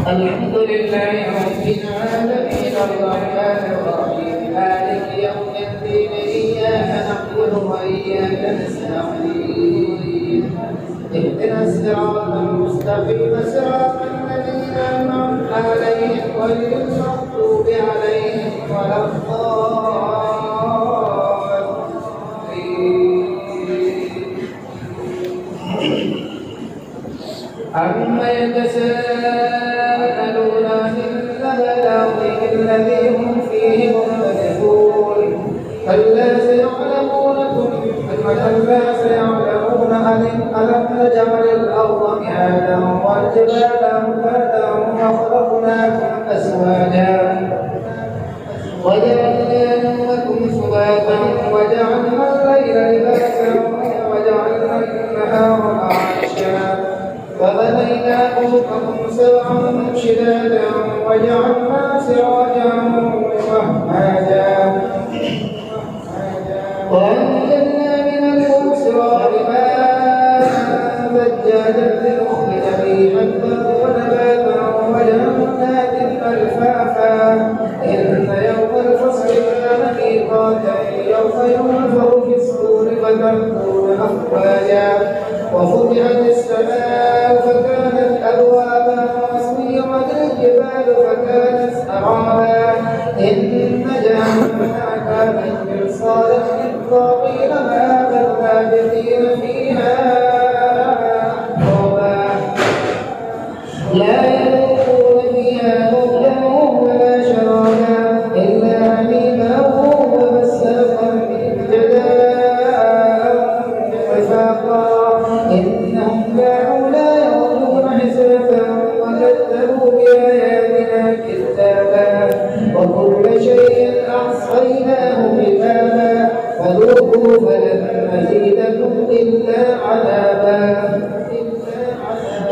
الحمد لله رب العالمين الرحمن الرحيم مالك يوم الدين إياك نعبد وإياك نستعين اهدنا الصراط المستقيم صراط الذين أنعمت عليهم غير المغضوب عليهم ولا الضالين. عما يتساءلون عن النبأ الذي هم فيه مختلفون كلا سيعلمون ألم نجعل الأرض مهادا والجبال أوتادا وخلقناكم أزواجا وجعلنا نومكم سباتا وجعلنا الليل لباسا وجعلنا النهار معاشا فبنينا فوقكم سبعا شدادا وجعلنا سراجا وهاجا وأنزلنا من المعصرات ماء ثجاجا لنخرج به حبا ونباتا وجنات ألفافا إن يوم الفصل كان ميقاتا يوم ينفخ في الصور فتأتون أفواجا وفتحت السماء فكانت أبوابا وسيرت الجبال فكانت سرابا إن جهنم كانت مرصادا للطاغين مآبا لابثين فيها أحقابا لا يذوقون فيها موتا ولا شرابا إلا حميما وغساقا جزاء وفاقا إنهم كانوا لا يرجون حسابا وكذبوا بآياتنا كذابا وكل شيء أحصيناه كتابا فذوقوا فلن نزيدكم إلا عذابا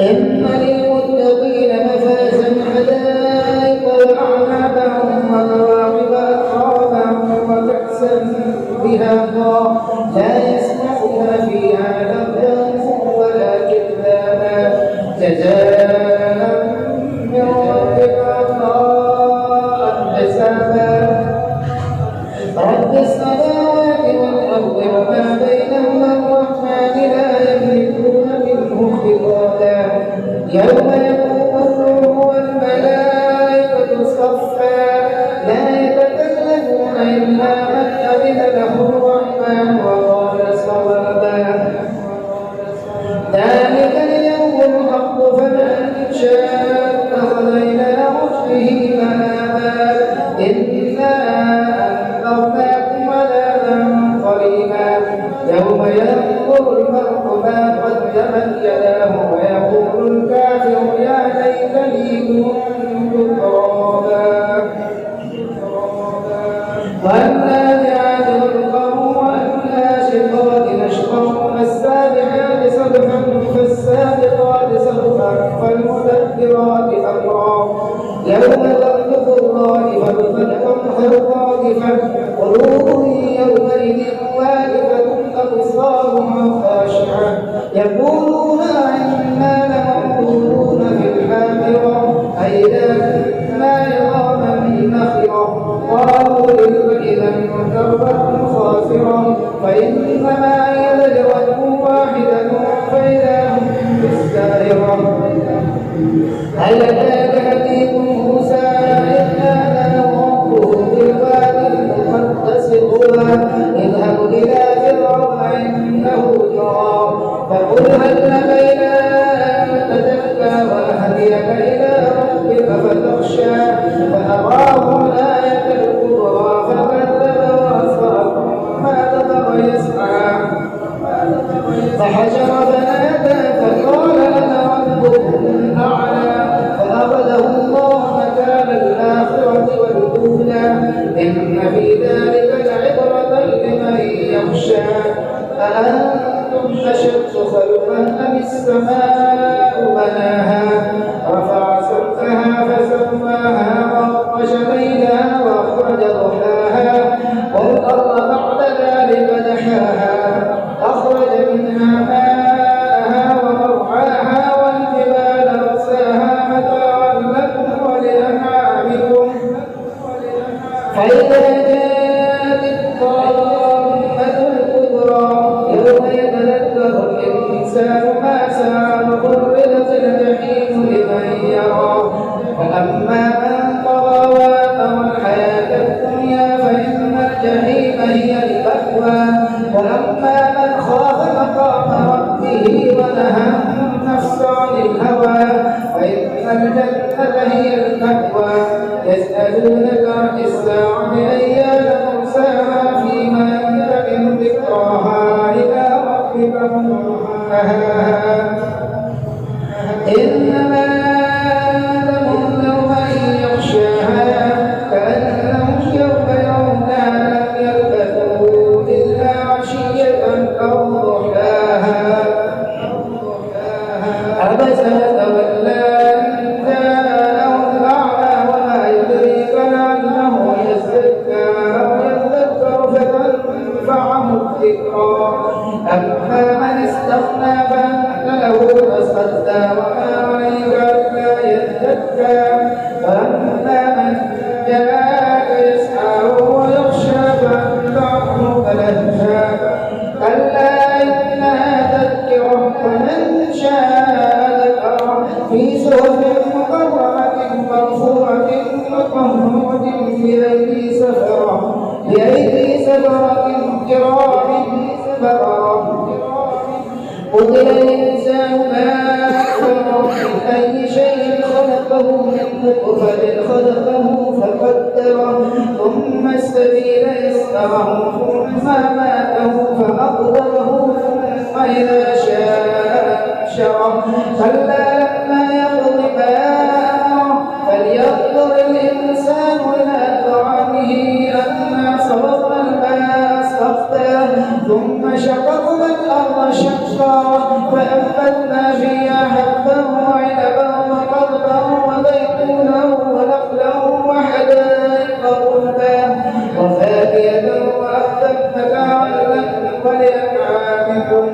إن للمتقين مفازا حدائق وأعنابا وكواكب أترابا وكأسا دهاقا لا يسمعون فيها لغوا ولا كذابا جزاء من ربك عطاء حسابا رب السماوات والأرض وما بينهما الرحمن لا يملكون منه خطابا يوم يقوم الروح والملائكة صفا لا يتكلمون إلا من أذن له الرحمن وقال صوابا ذلك اليوم الحق فمن شاء اتخذ إلى ربه مآبا إنا أنذرناكم عذابا قريبا يوم ينظر المرء ما قدمت يداه ويقول الكافر يا ليتني كنت ترابا والنازعات غرقا والناشطات نشطا والسابحات سبحا فالسابقات سبقا فالمدبرات أمرا يوم ترجف الرادفة فالراجفة قلوب يومئذ واجفة أبصارها خاشعة يقولون إنا لمردودون في الحافرة أئذا كنا عظاما نخرة قالوا تلك إذا كرة خاسرة فإنما هي زجرة واحدة فإذا هم بالساهرة هل أتاك حديث موسى إذ ناداه ربه بالوادي المقدس طوى اذهب إلى فرعون إنه طغى فقل هل لك إلى أن تزكى وأهديك إلى ربك فتخشى فأراه الآية الكبرى فكذب وأصبر ما نظر يسعى فحشر فنادى فقال أنا ربكم الأعلى فأخذ الجحيم هي المأوى وأما من خاف مقام ربه ونهى النفس عن الهوى فإن الجنة هي المأوى يسألونك عن الساعة أيان مرساها فيما أنت من ذكراها إلى ربك منتهاها إنما أنت من يغشاها كأنهم يوم يرونها لم يلبثوا إلا عشية أو ضحاها عبس وتولى أن جاءه الأعمى وما يدريك لعله يزكى أو يذكر فتنفعه الذكرى أما من استغنى فأنت له تصدى وما عليك ألا يزكى وأما من جاءك يسعى وهو يخشى فأنت عنه تلهى كلا إنها تذكرة فمن شاء ذكره في صحف مكرمة مرفوعة مطهرة بأيدي سفرة كرام بررة قتل الإنسان ما أكفره من أي شيء خلقه من نطفة خلقه فقدره ثم السبيل يسره ثم ماته فأقدره ثم إذا شاء أنشره كلا لما يقض ما أمره فلينظر الإنسان إلى طعامه أنا صرفنا الماء صفا ثم شققنا الأرض شقا فأنبتنا فيها حبا وعنبا وقضبا وزيتونا ونخلا وحدائق غلبا وفاكهة وأبا متاعا لكم ولأنعامكم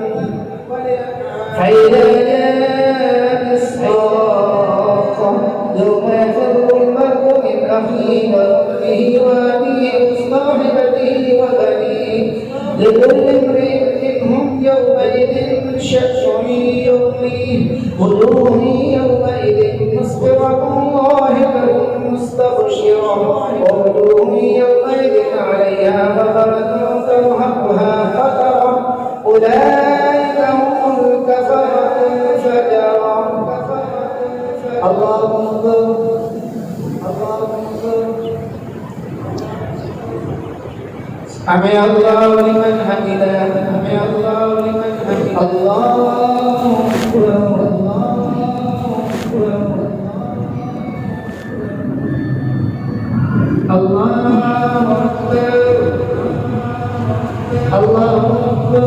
فإذا جاءت الصاخة يوم يفر المرء من أخيه وأمه وأبيه وصاحبته وبنيه لكل امرئ منهم يومئذ شأن يغنيه وجوه يومئذ مسفرة ظاهرة مستبشرة ووجوه يومئذ عليها غبرة ترهقها قترة أولئك هم الكفرة الفجرة الله أكبر الله أكبر سمع الله لمن حمده سمع الله لمن حمده الله أكبر الله أكبر الله أكبر الله أكبر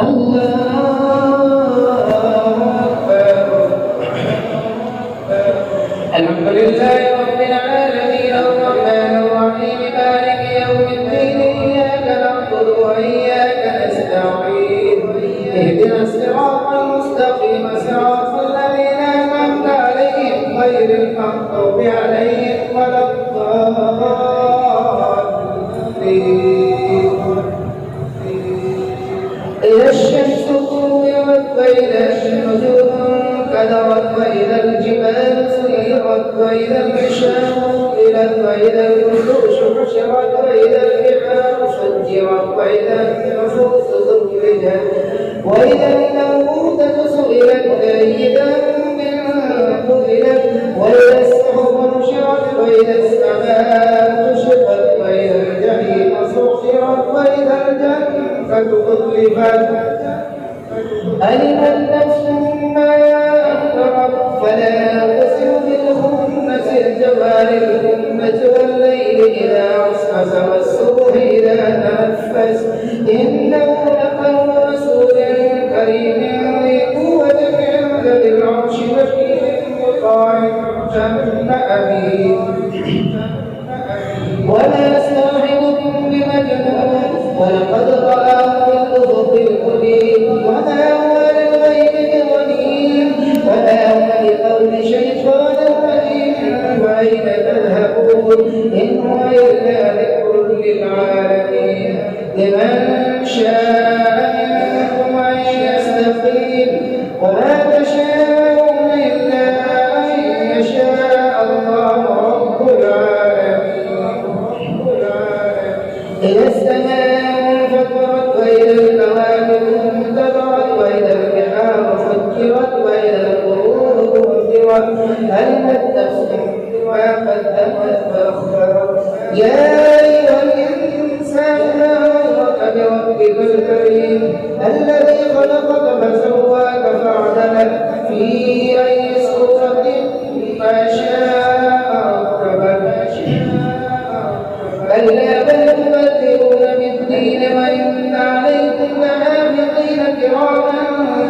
الله أكبر الله الحمد لله رب العالمين الرحمن الرحيم مالك يوم الدين إياك نعبد وإياك نستعين اهدنا الصراط المستقيم صراط الذين أنعمت عليهم غير المغضوب عليهم ولا الضالين إذا الشمس كورت وإذا النجوم انكدرت وإذا الجبال سيرت وإذا العشار طلت وإذا الوحوش حشرت وإذا البحار سجرت وإذا النفوس زوجت وإذا الموءودة سئلت بأي ذنب قتلت وإذا الصحف نشرت وإذا السماء كشطت وإذا الجحيم سعرت وإذا الجنة أزلفت علمت نفس ما أحضرت فلا أقسم بالخنس الجوار الكنس والليل إذا عسعس والصبح إذا تنفس إنه لقول رسول كريم ذي قوة عند ذي العرش مكين مطاع ثم أمين وما صاحبكم بمجنون ولقد رآه بالأفق المبين وما هو للغيب بضنين وما هو بقول شيطان رجيم فأين تذهبون إن هو إلا ذكر للعالمين لمن شاء منكم أن يستقيم وما تشاءون إلا أن يشاء الله قدمت وأخر. يا أيها الإنسان ما غرك بربك الكريم الذي خلقك فسواك فعدلك في أي صورة ما شاء ركبك. كلا بل تكذبون بالدين وإن عليكم لحافظين كراما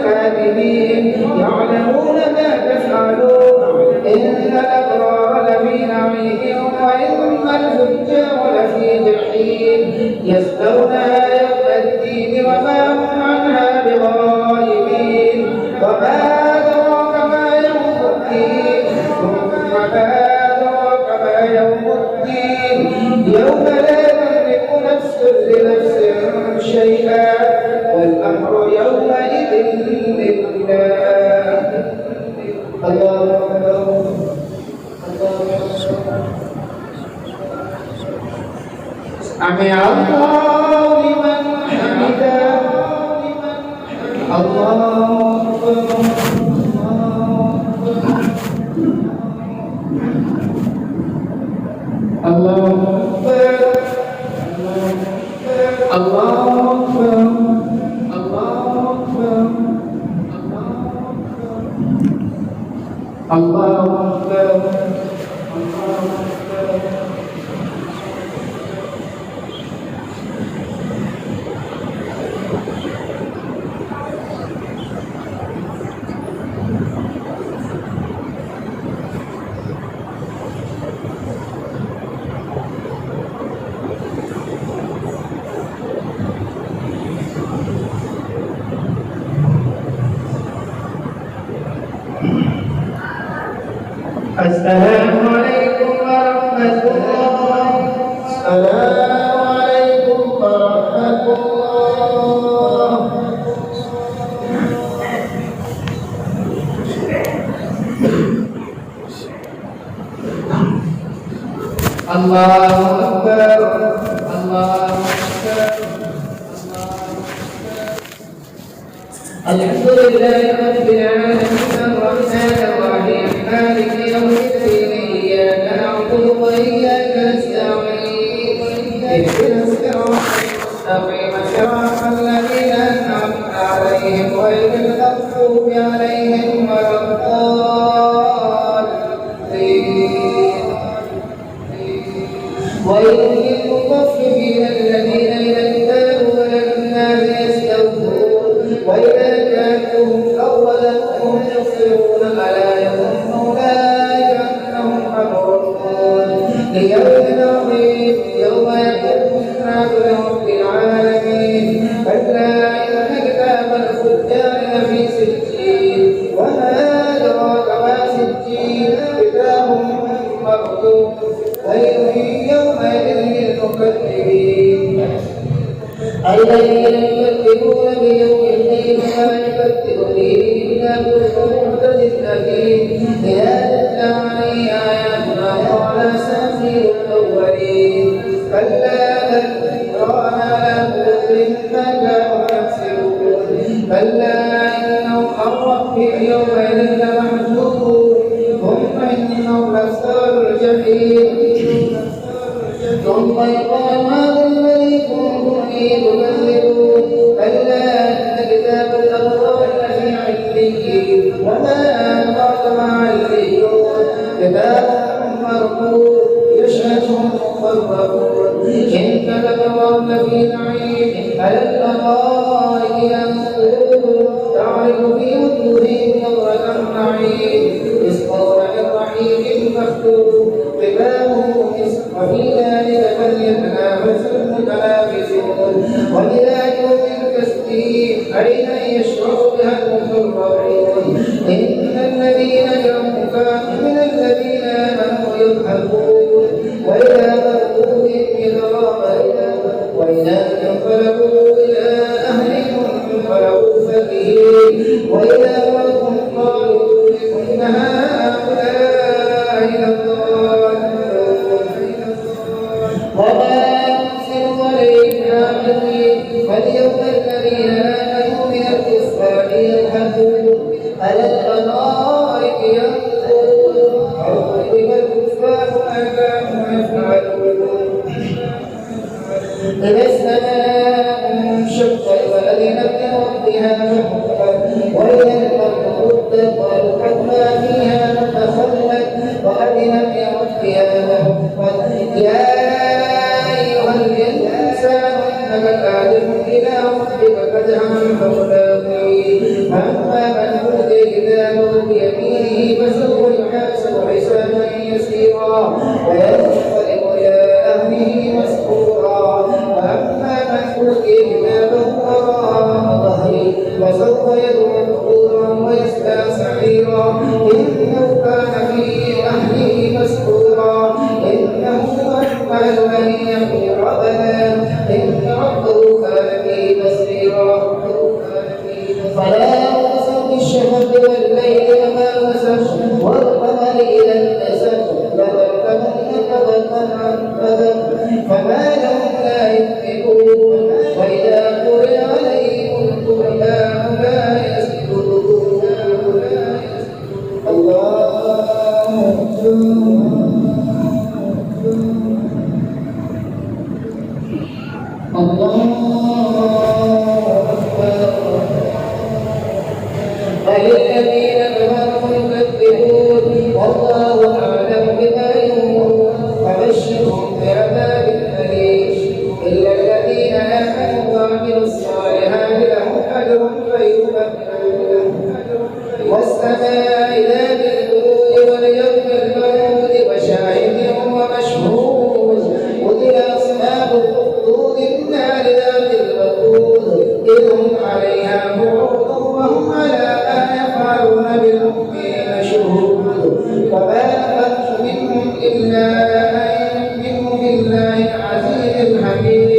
كاتبين يعلمون ما تفعلون. إن الأبرار لفي نعيم وإن الفجار لفي جحيم يصلونها يوم الدين وما هم عنها بغائبين. وما أدراك ما يوم الدين ثم ما أدراك ما يوم الدين يوم لا تملك نفس لنفس شيئا والأمر يومئذ لله. الله أكبر. سمع الله لمن حمده. الله أكبر. الله أكبر. الله أكبر. الله أكبر. الله أكبر. السلام عليكم ورحمة الله. السلام عليكم ورحمة الله. الله أكبر. الله أكبر. الحمد لله رب العالمين الرحمن الرحيم مالك يوم الدين إياك نعبد وإياك نستعين اهدنا الصراط المستقيم صراط الذين أنعمت عليهم غير المغضوب عليهم ولا الضالين. ويل للمطففين الذين إذا اكتالوا على الناس يستوفون وإذا كانوهم أو وزنوهم يخسرون ألا يظن أولئك أنهم مبعوثون ليوم عظيم يوم يقوم الناس لرب العالمين. كلا إن كتاب الفجار لفي سجين وما أدراك ما سجين كتاب مرقوم. ويل يومئذ للمكذبين الذين يكذبون بيوم الدين وما يكذب به إلا كل معتد أثيم. إذا تتلى عليه آياتنا قال أساطير الأولين. كلا بل ران على قلوبهم ما كانوا يكسبون. كلا إنهم عن ربهم يومئذ لمحجوبون ثم إنهم لأصحاب الجحيم. ثم يقال هذا الذي كنتم به تكذبون. كلا إن كتاب الأبرار لفي عليين وما أدراك ما عليون كتاب مرقوم يشهده المقربون. إن الأبرار لفي نعيم على الأرائك ينظرون تعرف في وجوههم نظرة النعيم يسقون من رحيق مختوم ختامه مسك وفي ذلك فليتنافس المتنافسون. ومزاجه من تسليم عينا يشرب بها المقربون. إن الذين كانوا من الذين آمنوا يضحكون وإذا مروا بهم يتغامرون وإذا انقلبوا إلى أهلهم انقلبوا فكهين وإذا رأوهم قالوا إن هؤلاء لضالون. وما نرسل عليهم حافظين فاليوم الذين آمنوا من الكفار يضحكون على الأرائك ينظرون. عذب الكفار إذا السماء انشقت فأذنت لربها وحقت وإذا الأرض مدت وألقت ما فيها وتخلت وأذنت لربها وحقت يا أيها الإنسان إنك كادح إلى ربك كدحا فملاقيه فأما من أوتي كتابه بيمينه فسوف يحاسب حسابا يسيرا وينقلب إلى أهله مسرورا وأما من أوتي كتابه وراء ظهره فسوف يدعو ثبورا ويصلى سعيرا إنه كان في أهله مسرورا إنه ظن أن يحور أبدا إن ربه كان به بصيرا فلا أقسم بالشفق والليل وما وسق والقمر إذا اتسق لتركبن طبقا عن طبق فما لهم لا يؤمنون وإذا قرئ عليهم القرآن لا يسجدون الله وللذين كفروا يكذبون والله أعلم بما يوعون فبشرهم بعذاب أليم إلا الذين آمنوا وعملوا الصالحات لهم أجر غير ممنون والسماء ذات البروج واليوم الموعود وشاهد ومشهود قتل أصحاب الأخدود النار ذات الوقود إذ هم عليها قعود وهم على ما يفعلون بالمؤمنين شهود وما نفعت منهم إلا أن يؤمنوا بالله العزيز الحميد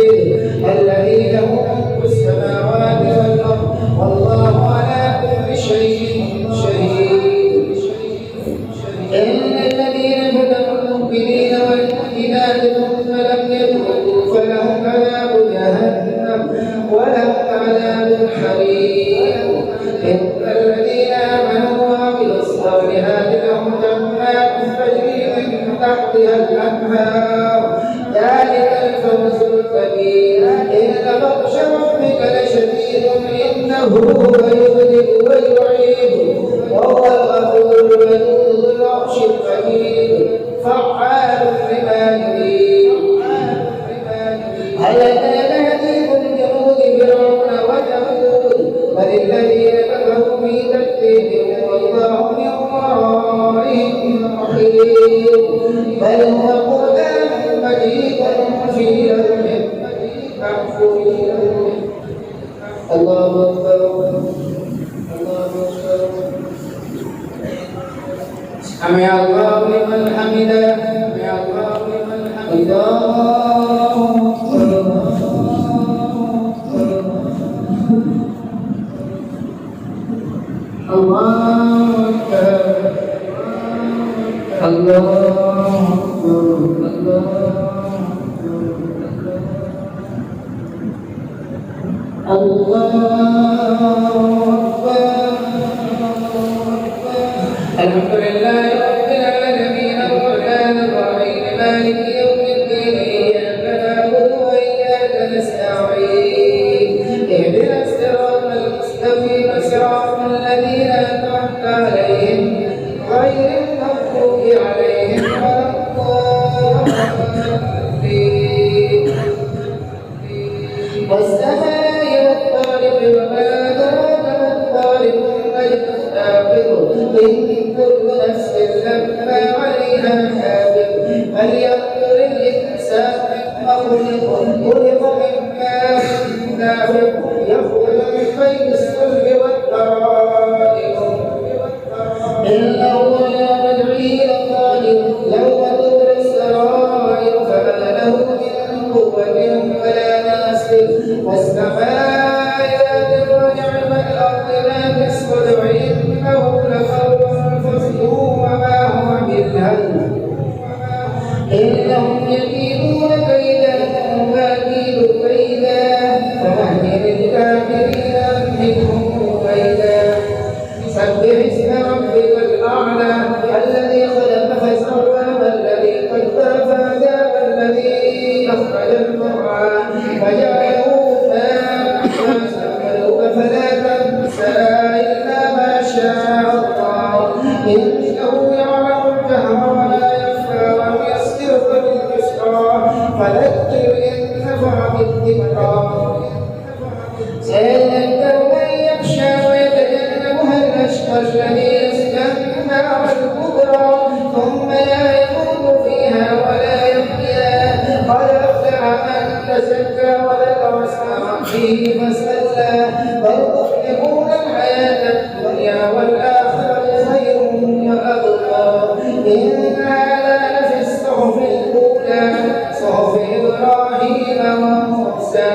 الذي له ملك السماوات والأرض والله على كل شيء شهيد إن الذين فتنوا المؤمنين والمؤمنات ثم لم يتوبوا فلهم عذاب جهنم ولهم عذاب الحريق إن الذين آمنوا وعملوا الصالحات لهم جنات تجري من تحتها الأنهار ذلك الفوز الكبير إن بطش ربك لشديد إنه هو يبدئ ويعيد وهو الغفور الودود ذو العرش المجيد فعال لما يريد هل أتاك حديث جنود فرعون وثمود بل الذين كفروا في تكذيب والله من ورائهم محيط بل هو قرآن مجيد في لوح محفوظ الله أكبر الله أكبر سمع الله لمن حمده سمع الله لمن حمده الله أكبر الله الحمد لله رب العالمين الرحمن الرحيم مالك يوم الدين إياك نعبد وإياك نستعين اهدنا الصراط المستقيم صراط الذين أنعمت عليهم غير المغضوب عليهم ولا الضالين والسماء والطارق وما أدراك ما الطارق النجم الثاقب إن كل نفس لما عليها حافظ فلينظر الإنسان مما خلق من ماء دافق يخرج من بين الصلب والترائب إنه يوم يدعي إلى الله يوم تبلى السرائر فما له من قوة ولا ناصر والسماء ذات الرجع والأرض ذات الصدع إنه لقول فصل وما هو بالهزل إنهم يكيدون كيدا وأكيد كيدا فمهل الكافرين أمهلهم كيدا سبح اسم ربك الأعلى الذي خلق فسوى والذي قدر فهدى والذي أخرج المرعى الصحف الأولى صحف إبراهيم وموسى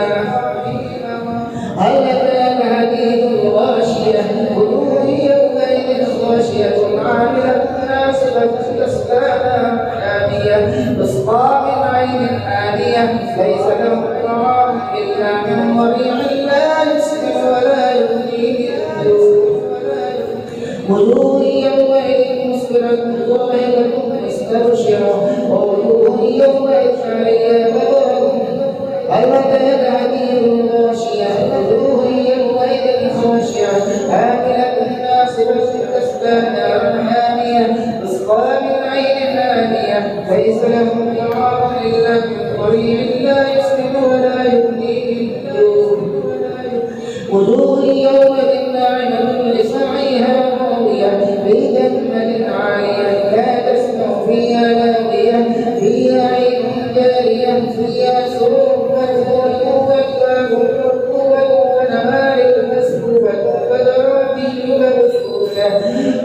هل أتاك حديث الغاشية وجوه يومئذ خاشية عاملة ناصبة تصلى نارا حامية تسقى من عين آنية ليس لهم طعام إلا من ضريع لا يسمن ولا يغني من جوع وجوه يومئذ مسفرة ضاحكة مستبشرة ووجوه يومئذ عليها غبرة هل أتاك حديث الغاشية وجوه يومئذ خاشعة عاملة ناصبة تصلى نارا حامية تسقى من عين آنية ليس لهم طعام إلا من ضريع لا يسمن ولا يغني من جوع وجوه يومئذ ناعمة لسعيها راضية في جنة عالية لا تسمع فيها لاغية فيها عين جارية فيها سرور مرفوعة وأكواب مرفوعة ونمارق مسكوبة وزرابي مبثوثة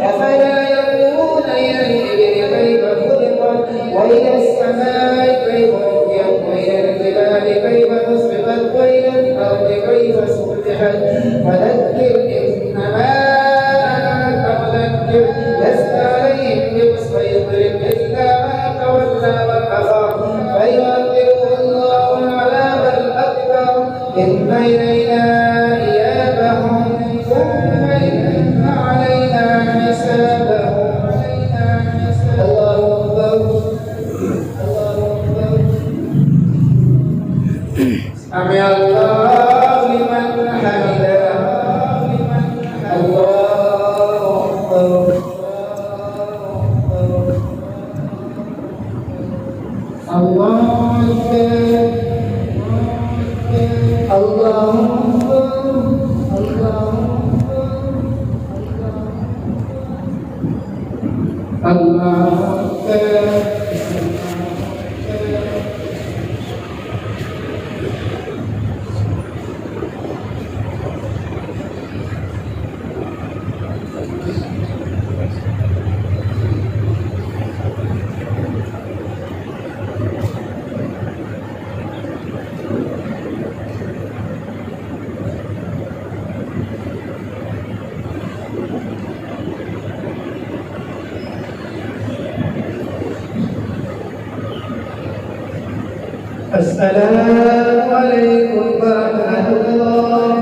أفلا ينظرون إلى الإبل كيف خلقت وإلى السماء كيف رفعت وإلى الجبال كيف نصبت وإلى الأرض كيف سطحت فذكر إنما أنت مذكر لست عليهم بمسيطر إلا من تولى وكفر فيعذبه الله العذاب الأكبر إن إلينا إيابهم ثم إن علينا حسابهم الله أكبر الله أكبر سمع الله لمن حمده الله أكبر الله أكبر الله أكبر الله أكبر السلام عليكم ورحمة الله